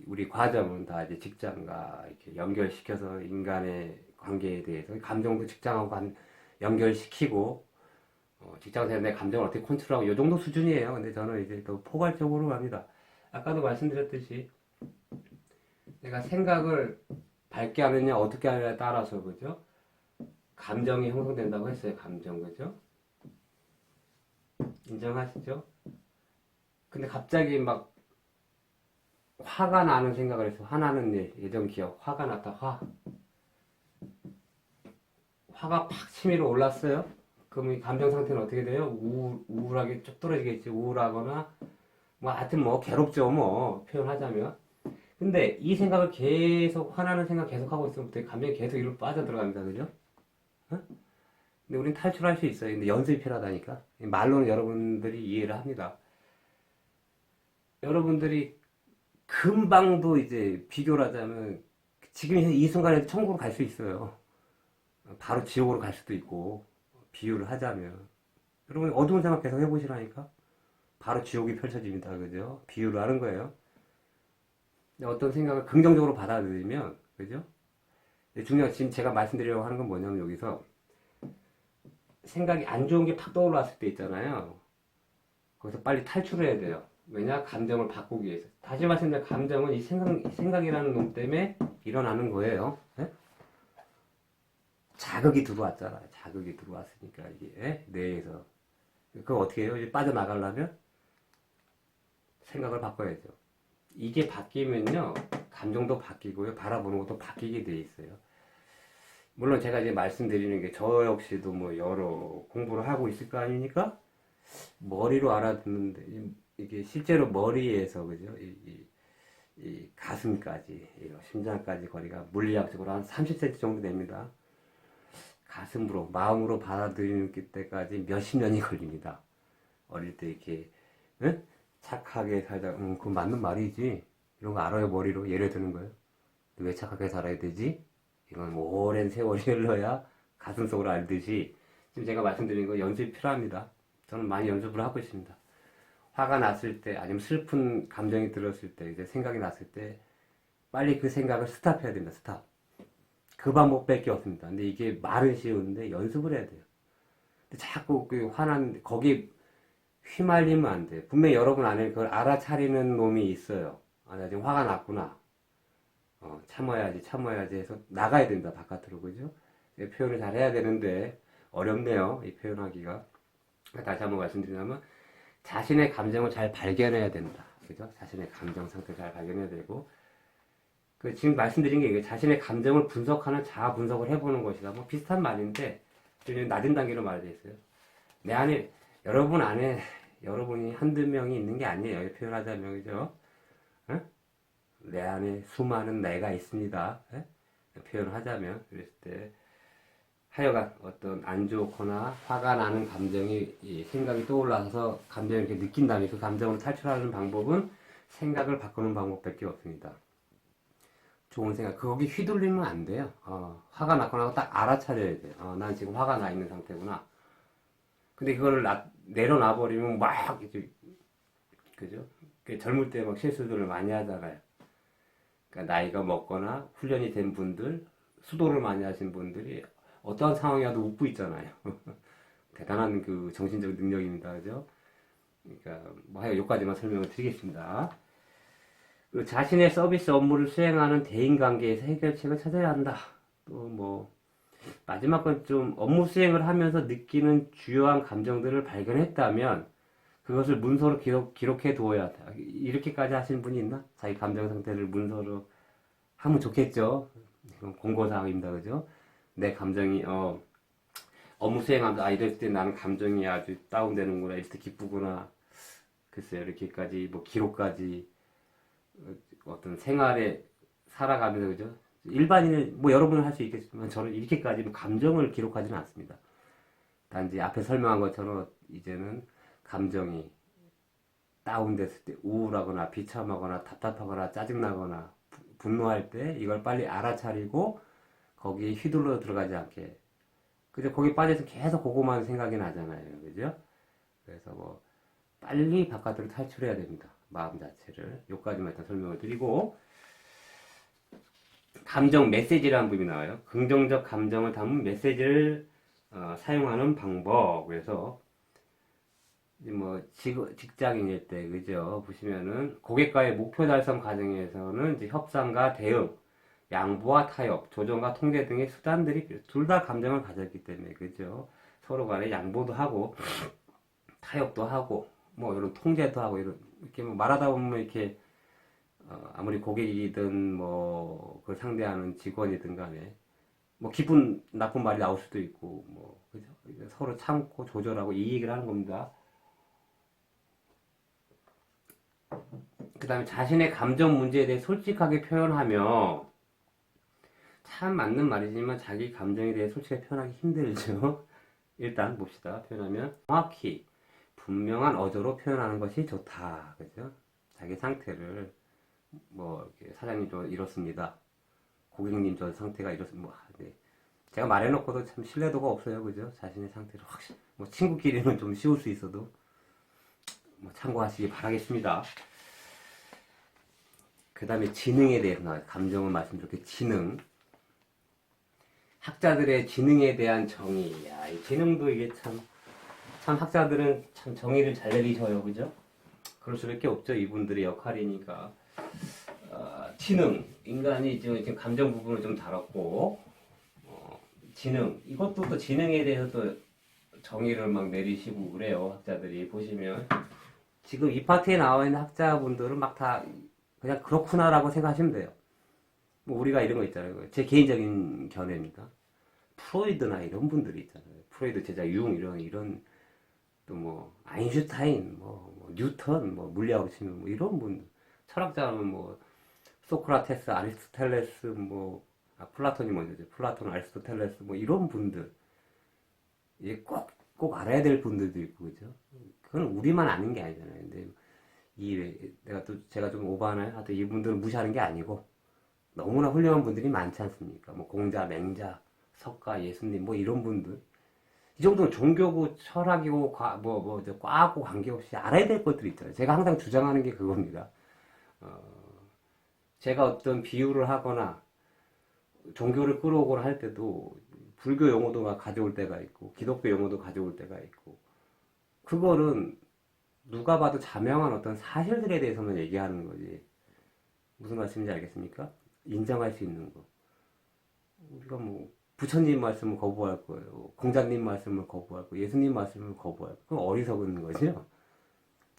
우리 과정은 다 이제 직장과 이렇게 연결시켜서 인간의 관계에 대해서, 감정도 직장하고 연결시키고, 직장에서 내 감정을 어떻게 컨트롤하고, 이 정도 수준이에요. 근데 저는 이제 더 포괄적으로 갑니다. 아까도 말씀드렸듯이, 내가 생각을 밝게 하느냐, 어떻게 하느냐에 따라서, 그죠? 감정이 형성된다고 했어요. 감정, 그죠? 인정하시죠? 근데 갑자기 막 화가 나는 생각을 해서 화나는 일, 예전 기억, 화가 났다, 화가 팍 치밀어 올랐어요? 그럼 이 감정 상태는 어떻게 돼요? 우울하게 쭉 떨어지겠지. 우울하거나, 뭐, 하여튼 뭐, 괴롭죠, 뭐, 표현하자면. 근데 이 생각을 계속, 화나는 생각 계속 하고 있으면 감정이 계속 이리로 빠져들어갑니다. 그죠? 근데 우린 탈출할 수 있어요. 근데 연습이 필요하다니까. 말로는 여러분들이 이해를 합니다. 여러분들이 금방도 이제 비교를 하자면 지금 이 순간에 천국으로 갈 수 있어요. 바로 지옥으로 갈 수도 있고, 비유를 하자면. 여러분 어두운 생각 계속 해보시라니까. 바로 지옥이 펼쳐집니다. 그죠? 비유를 하는 거예요. 어떤 생각을 긍정적으로 받아들이면, 그죠? 중요한, 지금 제가 말씀드리려고 하는 건 뭐냐면 여기서 생각이 안 좋은 게 팍 떠올랐을 때 있잖아요. 거기서 빨리 탈출해야 돼요. 왜냐? 감정을 바꾸기 위해서. 다시 말씀드리면 감정은 이 생각이라는 놈 때문에 일어나는 거예요. 네? 자극이 들어왔잖아요. 자극이 들어왔으니까 이게 뇌에서. 그거 어떻게 해요? 이제 빠져나가려면 생각을 바꿔야죠. 이게 바뀌면요. 감정도 바뀌고요. 바라보는 것도 바뀌게 돼 있어요. 물론 제가 이제 말씀드리는 게 저 역시도 뭐 여러 공부를 하고 있을 거 아닙니까? 머리로 알아듣는데 이게 실제로 머리에서 그죠? 이 가슴까지, 심장까지 거리가 물리학적으로 한 30cm 정도 됩니다. 가슴으로, 마음으로 받아들이는 때까지 몇십 년이 걸립니다. 어릴 때 이렇게, 응? 착하게 살다, 그건 맞는 말이지. 이런 거 알아요, 머리로. 예를 드는 거예요. 왜 착하게 살아야 되지? 이건 오랜 세월이 흘러야 가슴속으로 알듯이, 지금 제가 말씀드린 거 연습이 필요합니다. 저는 많이 연습을 하고 있습니다. 화가 났을 때, 아니면 슬픈 감정이 들었을 때, 이제 생각이 났을 때, 빨리 그 생각을 스탑해야 됩니다, 스탑. 그 방법밖에 없습니다. 근데 이게 말은 쉬운데 연습을 해야 돼요. 근데 자꾸 그 화난, 거기 휘말리면 안 돼. 분명히 여러분 안에 그걸 알아차리는 놈이 있어요. 아, 나 지금 화가 났구나. 참아야지 해서 나가야 된다, 바깥으로. 그죠? 표현을 잘 해야 되는데, 어렵네요. 이 표현하기가. 다시 한번 말씀드리자면, 자신의 감정을 잘 발견해야 된다. 그죠? 자신의 감정 상태를 잘 발견해야 되고, 지금 말씀드린 게 이게 자신의 감정을 분석하는 자아 분석을 해보는 것이다. 뭐 비슷한 말인데, 좀 낮은 단계로 말되어 있어요. 내 안에, 여러분 안에, 여러분이 한두 명이 있는 게 아니에요. 표현하자면, 그죠? 응? 내 안에 수많은 내가 있습니다. 예? 표현을 하자면, 그랬을 때, 하여간 어떤 안 좋거나 화가 나는 감정이, 생각이 떠올라서 감정을 이렇게 느낀 다음에 그 감정을 탈출하는 방법은 생각을 바꾸는 방법밖에 없습니다. 좋은 생각, 거기 휘둘리면 안 돼요. 화가 났거나 딱 알아차려야 돼요. 난 지금 화가 나 있는 상태구나. 근데 그거를 내려놔버리면 막, 이제, 그죠? 젊을 때 막 실수들을 많이 하잖아요. 그러니까 나이가 먹거나 훈련이 된 분들, 수도를 많이 하신 분들이 어떠한 상황이 와도 웃고 있잖아요. 대단한 그 정신적 능력입니다. 그죠? 그러니까, 뭐, 하여 여기까지만 설명을 드리겠습니다. 자신의 서비스 업무를 수행하는 대인관계에서 해결책을 찾아야 한다. 또 뭐, 마지막 건 좀 업무 수행을 하면서 느끼는 주요한 감정들을 발견했다면 그것을 문서로 기록해 두어야 한다. 이렇게까지 하시는 분이 있나? 자기 감정 상태를 문서로 하면 좋겠죠. 이건 공고사항입니다. 그죠? 내 감정이, 업무 수행하면서, 이럴 때 나는 감정이 아주 다운되는구나. 이럴 때 기쁘구나. 글쎄요, 이렇게까지, 뭐, 기록까지, 어떤 생활에 살아가면서, 그죠? 일반인은, 뭐, 여러분은 할 수 있겠지만, 저는 이렇게까지 뭐 감정을 기록하지는 않습니다. 단지 앞에 설명한 것처럼, 이제는 감정이 다운됐을 때, 우울하거나, 비참하거나, 답답하거나, 짜증나거나, 분노할 때, 이걸 빨리 알아차리고, 거기에 휘둘러 들어가지 않게. 그죠? 거기 빠져서 계속 그거만 생각이 나잖아요. 그죠? 그래서 뭐, 빨리 바깥으로 탈출해야 됩니다. 마음 자체를. 요까지만 일단 설명을 드리고, 감정 메시지라는 부분이 나와요. 긍정적 감정을 담은 메시지를 사용하는 방법. 그래서, 뭐, 직장인일 때, 그죠? 보시면은, 고객과의 목표 달성 과정에서는 이제 협상과 대응, 양보와 타협, 조정과 통제 등의 수단들이 둘 다 감정을 가졌기 때문에, 그죠? 서로 간에 양보도 하고, 타협도 하고, 뭐, 이런 통제도 하고, 이렇게 뭐 말하다 보면 이렇게, 아무리 고객이든 뭐, 그 상대하는 직원이든 간에, 뭐, 기분 나쁜 말이 나올 수도 있고, 뭐, 그죠? 서로 참고 조절하고 이 얘기를 하는 겁니다. 그 다음에 자신의 감정 문제에 대해 솔직하게 표현하며, 참 맞는 말이지만 자기 감정에 대해 솔직하게 표현하기 힘들죠. 일단 봅시다. 표현하면 정확히 분명한 어조로 표현하는 것이 좋다. 그죠? 자기 상태를 뭐 이렇게 사장님 저 이렇습니다. 고객님 저 상태가 이렇습니다. 뭐, 네. 제가 말해놓고도 참 신뢰도가 없어요. 그죠? 자신의 상태를 확실히 뭐 친구끼리는 좀 쉬울 수 있어도 뭐 참고하시기 바라겠습니다. 그 다음에 지능에 대해서 나와요. 감정을 말씀드렸게 지능. 학자들의 지능에 대한 정의. 야, 이 지능도 이게 참 학자들은 참 정의를 잘 내리셔요. 그죠? 그럴 수밖에 없죠. 이분들의 역할이니까. 지능. 인간이 지금 감정 부분을 좀 다뤘고, 지능. 이것도 또 지능에 대해서 또 정의를 막 내리시고 그래요. 학자들이. 보시면. 지금 이 파트에 나와 있는 학자분들은 막 다 그냥 그렇구나라고 생각하시면 돼요. 뭐 우리가 이런 거 있잖아요. 제 개인적인 견해입니다. 프로이드나 이런 분들이 있잖아요. 프로이드 제자 융 이런 또 뭐 아인슈타인 뭐 뉴턴 뭐 물리학으로 치면 뭐 이런 분들 철학자는 뭐 소크라테스 아리스토텔레스 뭐 플라톤이 먼저죠. 플라톤 아리스토텔레스 뭐 이런 분들 이게 꼭 알아야 될 분들도 있고 그죠. 그건 우리만 아는 게 아니잖아요. 근데 제가 좀 오버하나요? 하여튼 이분들은 무시하는 게 아니고 너무나 훌륭한 분들이 많지 않습니까? 뭐 공자, 맹자, 석가, 예수님 뭐 이런 분들 이 정도는 종교고 철학이고 과하고 관계없이 알아야 될 것들이 있잖아요. 제가 항상 주장하는 게 그겁니다. 제가 어떤 비유를 하거나 종교를 끌어오거나 할 때도 불교 용어도 막 가져올 때가 있고, 기독교 용어도 가져올 때가 있고, 그거는 누가 봐도 자명한 어떤 사실들에 대해서만 얘기하는 거지. 무슨 말씀인지 알겠습니까? 인정할 수 있는 거. 우리가 뭐, 부처님 말씀을 거부할 거예요. 공자님 말씀을 거부할 거예요. 예수님 말씀을 거부할 거예요. 그건 어리석은 거죠.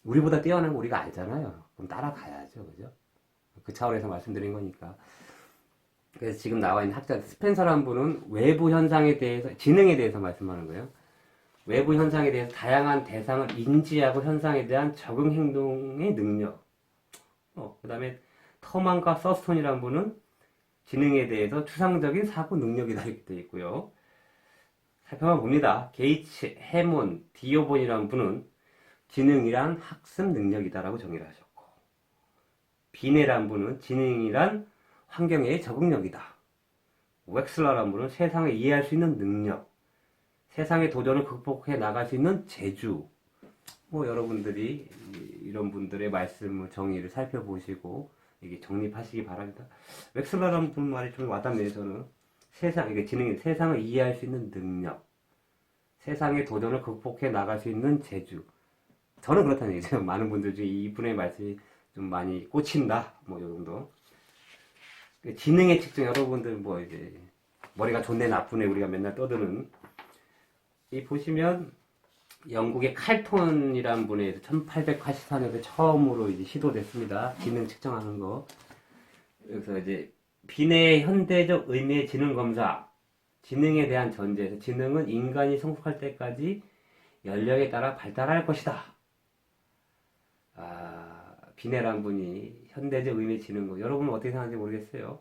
우리보다 뛰어난 거 우리가 알잖아요. 그럼 따라가야죠. 그죠? 그 차원에서 말씀드린 거니까. 그래서 지금 나와 있는 학자 스펜서라는 분은 외부 현상에 대해서, 지능에 대해서 말씀하는 거예요. 외부 현상에 대해서 다양한 대상을 인지하고 현상에 대한 적응 행동의 능력. 그 다음에 터만과 서스톤이라는 분은 지능에 대해서 추상적인 사고 능력이다 이렇게 되어 있고요. 살펴만 봅니다. 게이츠, 해몬, 디오본이라는 분은 지능이란 학습 능력이다라고 정의를 하셨고, 비네라는 분은 지능이란 환경의 적응력이다. 웩슬러라는 분은 세상을 이해할 수 있는 능력, 세상의 도전을 극복해 나갈 수 있는 재주. 뭐 여러분들이 이런 분들의 말씀을 정의를 살펴보시고 이게 정립하시기 바랍니다. 웩슬러라는 분 말이 좀 와닿네요. 저는 이게 지능이 세상을 이해할 수 있는 능력, 세상의 도전을 극복해 나갈 수 있는 재주. 저는 그렇다는 얘기죠. 많은 분들 중에 이분의 말씀이 좀 많이 꽂힌다. 뭐 이 정도. 지능의 측정 여러분들 뭐 이제 머리가 좋네 나쁘네 우리가 맨날 떠드는 이 보시면 영국의 칼톤이라는 분에 1884년에 처음으로 이제 시도됐습니다. 지능 측정하는 거. 그래서 이제 비내의 현대적 의미의 지능 검사, 지능에 대한 전제에서 지능은 인간이 성숙할 때까지 연령에 따라 발달할 것이다. 비내란 분이 현대적 의미의 지능, 여러분은 어떻게 생각하는지 모르겠어요.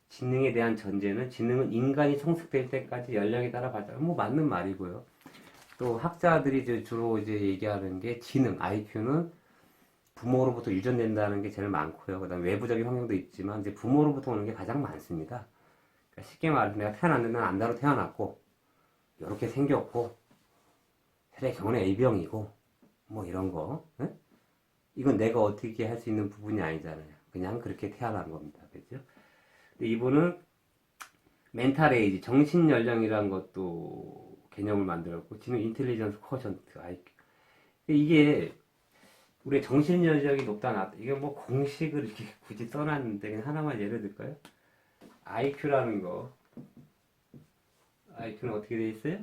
지능에 대한 전제는 지능은 인간이 성숙될 때까지 연령에 따라 발달. 뭐 맞는 말이고요. 또 학자들이 주로 이제 얘기하는 게 지능, IQ는 부모로부터 유전된다는 게 제일 많고요. 그다음 외부적인 환경도 있지만 이제 부모로부터 오는 게 가장 많습니다. 그러니까 쉽게 말해서 내가 태어났는데 난 안다로 태어났고 이렇게 생겼고 혈액형은 A병이고 뭐 이런 거. 네? 이건 내가 어떻게 할 수 있는 부분이 아니잖아요. 그냥 그렇게 태어난 겁니다. 그죠? 근데 이분은 멘탈 에이지, 정신 연령이라는 것도 개념을 만들었고, 지능 인텔리전스 쿼션트, IQ. 근데 이게 우리의 정신 연령이 높다 낮다. 이게 뭐 공식을 이렇게 굳이 써놨는데 그냥 하나만 예를 들까요? IQ라는 거. IQ는 어떻게 돼 있어요?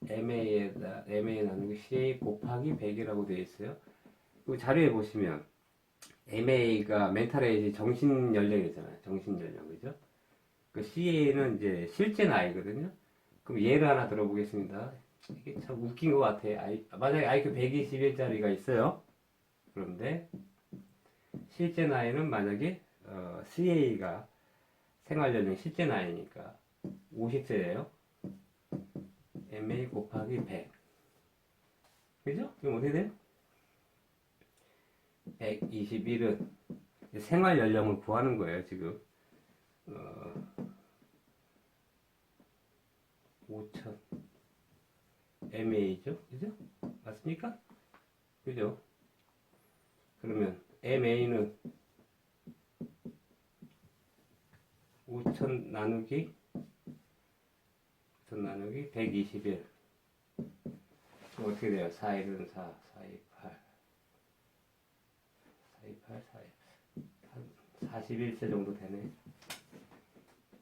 MA 나누기 CA 곱하기 100이라고 되어 있어요. 그 자료에 보시면 MA가 멘탈 에이지 정신 연령이잖아요. 정신 연령 그죠? 그 CA는 이제 실제 나이거든요. 그럼 예를 하나 들어보겠습니다. 이게 참 웃긴 것 같아. 만약에 IQ 121짜리가 있어요. 그런데 실제 나이는 만약에 CA가 생활 연령 실제 나이니까 50세예요. MA 곱하기 100. 그죠? 그럼 어떻게 돼요? 121은 생활 연령을 구하는 거예요, 지금. 5000 MA죠? 그죠? 맞습니까? 그죠? 그러면 MA는 5000 나누기 121. 어떻게 돼요? 4일은 4, 428. 428, 4, 41세 정도 되네.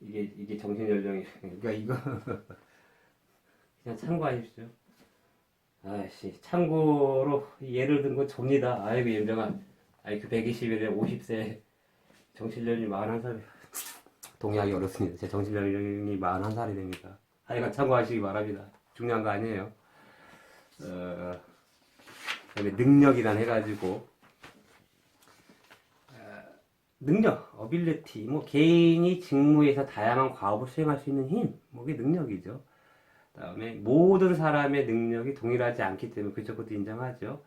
이게 정신연령이. 그러니까 이거, 그냥 참고하십시오. 아이씨, 참고로 예를 든 건 접니다. 아이고, 연정아. IQ 121에 50세, 정신연령이 41살. 동의하기 어렵습니다. 제 정신연령이 41살이 됩니다. 하여간 참고하시기 바랍니다. 중요한 거 아니에요. 그다음에 능력이란 해가지고 능력, 어빌리티, 뭐 개인이 직무에서 다양한 과업을 수행할 수 있는 힘, 뭐 그게 능력이죠. 그다음에 모든 사람의 능력이 동일하지 않기 때문에 그것도 인정하죠.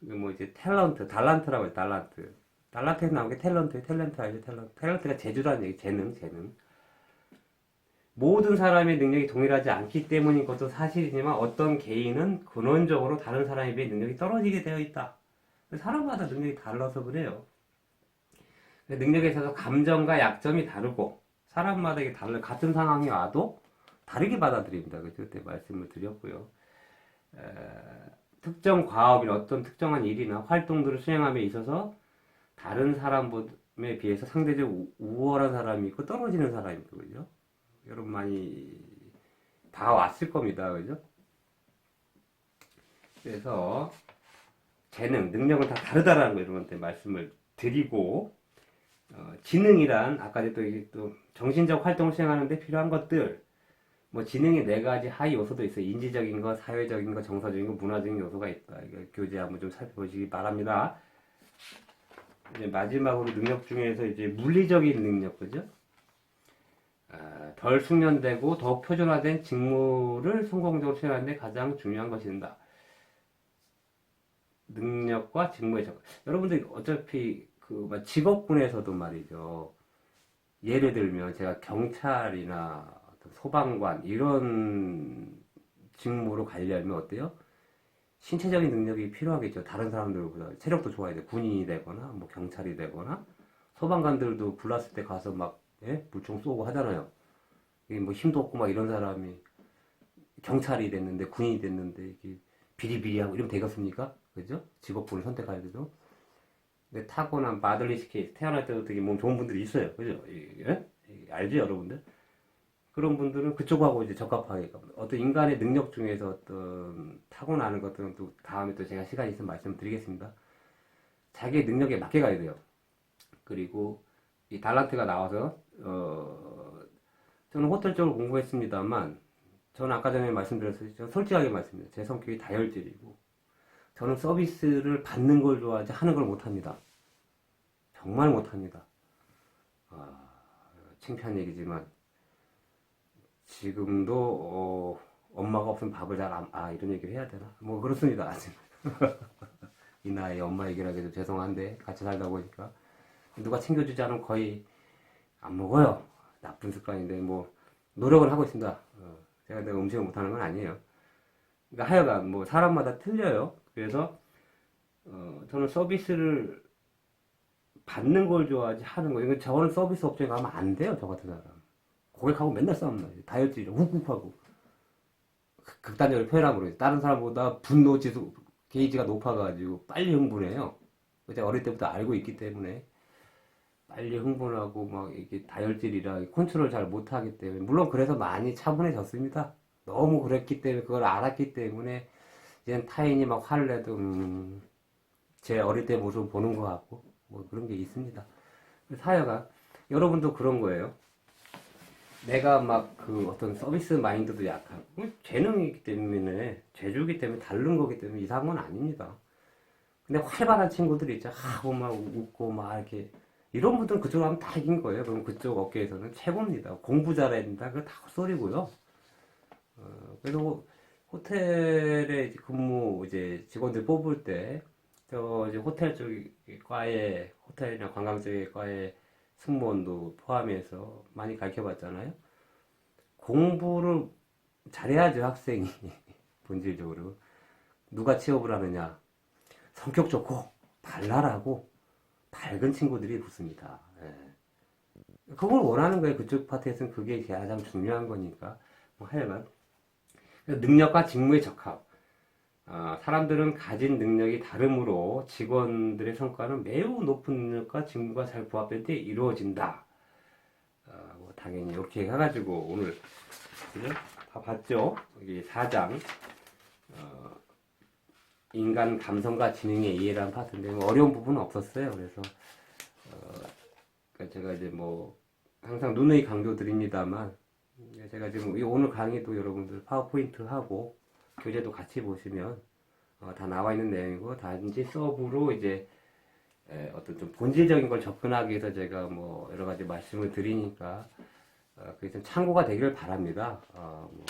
뭐 이제 달란트라고 해요. 달란트에서 나온 게 탤런트 알죠? 탤런트가 재주라는 얘기, 재능. 모든 사람의 능력이 동일하지 않기 때문인 것도 사실이지만 어떤 개인은 근원적으로 다른 사람에 비해 능력이 떨어지게 되어 있다. 사람마다 능력이 달라서 그래요. 능력에 있어서 감정과 약점이 다르고 사람마다 이게 같은 상황이 와도 다르게 받아들입니다. 그때 말씀을 드렸고요. 특정 과업이나 어떤 특정한 일이나 활동들을 수행함에 있어서 다른 사람에 비해서 상대적 우월한 사람이 있고 떨어지는 사람이 있고, 그죠? 여러분 많이 봐왔을 겁니다. 그죠? 그래서 재능, 능력은 다 다르다라는 거 여러분한테 말씀을 드리고, 지능이란 아까 또 이게 또 정신적 활동을 수행하는데 필요한 것들, 뭐 지능의 네 가지 하위 요소도 있어요. 인지적인 거, 사회적인 거, 정서적인 거, 문화적인 요소가 있다. 이거 교재 한번 좀 살펴보시기 바랍니다. 이제 마지막으로 능력 중에서 이제 물리적인 능력, 그죠? 덜 숙련되고 더욱 표준화된 직무를 성공적으로 수행하는데 가장 중요한 것이 된다. 능력과 직무의 적. 여러분들 어차피 그 직업군에서도 말이죠. 예를 들면 제가 경찰이나 소방관 이런 직무로 가려면 어때요? 신체적인 능력이 필요하겠죠. 다른 사람들보다 체력도 좋아야 돼. 군인이 되거나 뭐 경찰이 되거나 소방관들도 불났을 때 가서 막 물총 쏘고 하잖아요. 이게 뭐 힘도 없고 막 이런 사람이 경찰이 됐는데 군인이 됐는데 이게 비리비리하고 이러면 되겠습니까? 그죠? 직업군을 선택할 때도. 근데 타고난 마들리스 케이스 태어날 때도 되게 몸 좋은 분들이 있어요. 그죠? 알죠, 여러분들? 그런 분들은 그쪽하고 이제 적합하게 어떤 인간의 능력 중에서 어떤 타고나는 것들은 또 다음에 또 제가 시간이 있으면 말씀드리겠습니다. 자기의 능력에 맞게 가야 돼요. 그리고 이 달란트가 나와서 저는 호텔 쪽을 공부했습니다만 저는 아까 전에 말씀드렸듯이 저는 솔직하게 말씀드려요. 제 성격이 다혈질이고 저는 서비스를 받는 걸 좋아하지 하는 걸 못합니다. 정말 못합니다. 창피한 얘기지만 지금도 엄마가 없으면 밥을 잘 안, 이런 얘기를 해야 되나? 뭐 그렇습니다. 아직 이 나이에 엄마 얘기를 하기도 죄송한데 같이 살다 보니까 누가 챙겨주지 않으면 거의 안 먹어요. 나쁜 습관인데 뭐 노력을 하고 있습니다. 제가 내가 음식을 못하는 건 아니에요. 그러니까 하여간 뭐 사람마다 틀려요. 그래서 저는 서비스를 받는 걸 좋아하지 하는 거. 이건 저는 서비스 업체에 가면 안 돼요. 저 같은 사람. 고객하고 맨날 싸움나. 다혈질이라 욱욱하고 극단적으로 표현함으로 다른 사람보다 분노 지수 게이지가 높아가지고 빨리 흥분해요. 제가 어릴 때부터 알고 있기 때문에 빨리 흥분하고 막 이게 다혈질이라 컨트롤 잘 못하기 때문에 물론 그래서 많이 차분해졌습니다. 너무 그랬기 때문에 그걸 알았기 때문에 이제 타인이 막 화를 내도 제 어릴 때 모습 보는 것 같고 뭐 그런 게 있습니다. 사여가 여러분도 그런 거예요. 내가 막 그 어떤 서비스 마인드도 약하고 재능이기 때문에 재주기 때문에 다른 거기 때문에 이상한 건 아닙니다. 근데 활발한 친구들이 있죠. 하고 막 웃고 막 이렇게 이런 분들은 그쪽으로 하면 다 이긴 거예요. 그럼 그쪽 업계에서는 최고입니다. 공부 잘해야 된다. 그거 다 헛소리고요. 그래서 호텔에 이제 근무 이제 직원들 뽑을 때 저 이제 호텔 쪽 과에 호텔이나 관광 쪽의 과에 승무원도 포함해서 많이 가르쳐봤잖아요. 공부를 잘해야죠, 학생이. 본질적으로. 누가 취업을 하느냐. 성격 좋고, 발랄하고, 밝은 친구들이 붙습니다. 예. 그걸 원하는 거예요. 그쪽 파트에서는 그게 가장 중요한 거니까. 뭐 하여간. 능력과 직무의 적합. 사람들은 가진 능력이 다르므로 직원들의 성과는 매우 높은 능력과 직무가 잘 부합될 때 이루어진다. 뭐 당연히 이렇게 해가지고 오늘 그죠? 다 봤죠? 여기 4장 인간 감성과 지능의 이해라는 파트인데 뭐 어려운 부분은 없었어요. 그래서 그러니까 제가 이제 뭐 항상 누누이 강조 드립니다만 제가 지금 오늘 강의도 여러분들 파워포인트 하고 교재도 같이 보시면 다 나와 있는 내용이고 단지 서브로 이제 어떤 좀 본질적인 걸 접근하기 위해서 제가 뭐 여러 가지 말씀을 드리니까 그게 좀 참고가 되기를 바랍니다. 뭐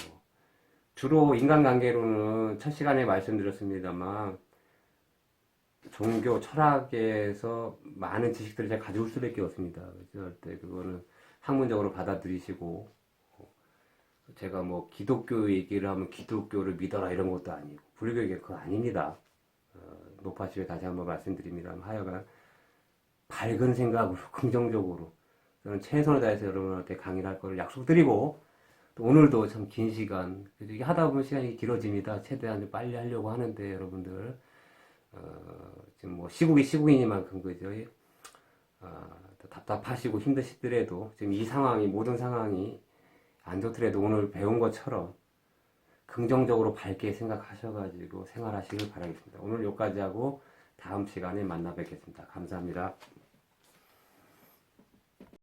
주로 인간관계로는 첫 시간에 말씀드렸습니다만 종교 철학에서 많은 지식들을 제가 가져올 수밖에 없습니다. 그럴 때 그거는 학문적으로 받아들이시고 제가 뭐 기독교 얘기를 하면 기독교를 믿어라 이런 것도 아니고 불교 얘기 그거 아닙니다. 높아지게 다시 한번 말씀드립니다. 하여간 밝은 생각으로 긍정적으로 저는 최선을 다해서 여러분한테 강의를 할 거를 약속드리고, 또 오늘도 참 긴 시간, 이게 하다 보면 시간이 길어집니다. 최대한 좀 빨리 하려고 하는데, 여러분들, 지금 뭐 시국이 시국이니만큼, 그죠? 또 답답하시고 힘드시더라도, 지금 이 상황이, 모든 상황이 안 좋더라도 오늘 배운 것처럼 긍정적으로 밝게 생각하셔가지고 생활하시길 바라겠습니다. 오늘 여기까지 하고 다음 시간에 만나 뵙겠습니다. 감사합니다.